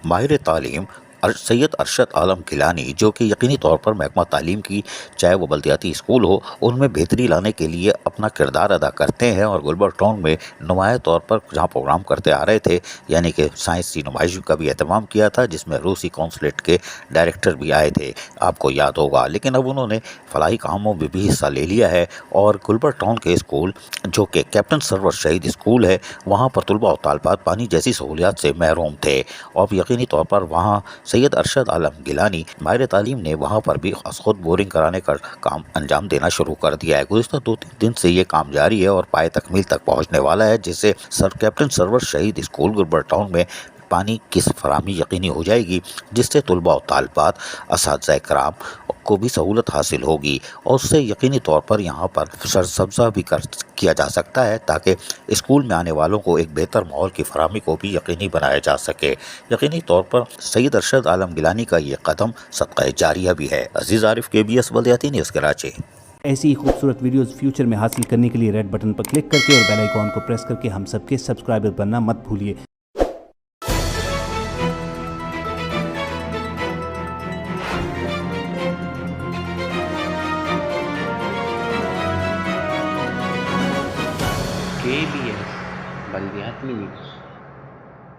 ماہر تعلیم سید ارشد عالم گیلانی، جو کہ یقینی طور پر محکمہ تعلیم کی چاہے وہ بلدیاتی اسکول ہو ان میں بہتری لانے کے لیے اپنا کردار ادا کرتے ہیں، اور گلبرگ ٹاؤن میں نمایاں طور پر جہاں پروگرام کرتے آ رہے تھے، یعنی کہ سائنسی نمائش کا بھی اہتمام کیا تھا جس میں روسی کونسلیٹ کے ڈائریکٹر بھی آئے تھے، آپ کو یاد ہوگا، لیکن اب انہوں نے فلاحی کاموں میں بھی حصہ لے لیا ہے، اور گلبرگ ٹاؤن کے اسکول جو کہ کیپٹن سرور شہید اسکول ہے وہاں پر طلباء و طالبات پانی جیسی سہولیات سے محروم تھے، اور یقینی طور پر وہاں سید ارشد عالم گیلانی ماہر تعلیم نے وہاں پر بھی خود بورنگ کرانے کا کام انجام دینا شروع کر دیا ہے۔ گزشتہ 2-3 دن سے یہ کام جاری ہے اور پائے تکمیل تک پہنچنے والا ہے، جس سے کیپٹن سرور شہید اسکول گلبرگ ٹاؤن میں پانی کی فراہمی یقینی ہو جائے گی، جس سے طلباء و طالبات، اساتذہ کرام کو بھی سہولت حاصل ہوگی، اور اس سے یقینی طور پر یہاں پر سرسبزہ بھی کیا جا سکتا ہے تاکہ اسکول میں آنے والوں کو ایک بہتر ماحول کی فراہمی کو بھی یقینی بنایا جا سکے۔ یقینی طور پر سید ارشد عالم گیلانی کا یہ قدم صدقہ جاریہ بھی ہے۔ عزیز عارف، KBS بلدیاتی نیوز کراچی۔ ایسی ہی خوبصورت ویڈیوز فیوچر میں حاصل کرنے کے لیے ریڈ بٹن پر کلک کر کے اور بیل آئیکن کو پریس کر کے ہم سب کے سبسکرائبر بننا مت بھولیے۔ KBS بلدیاتی نیوز۔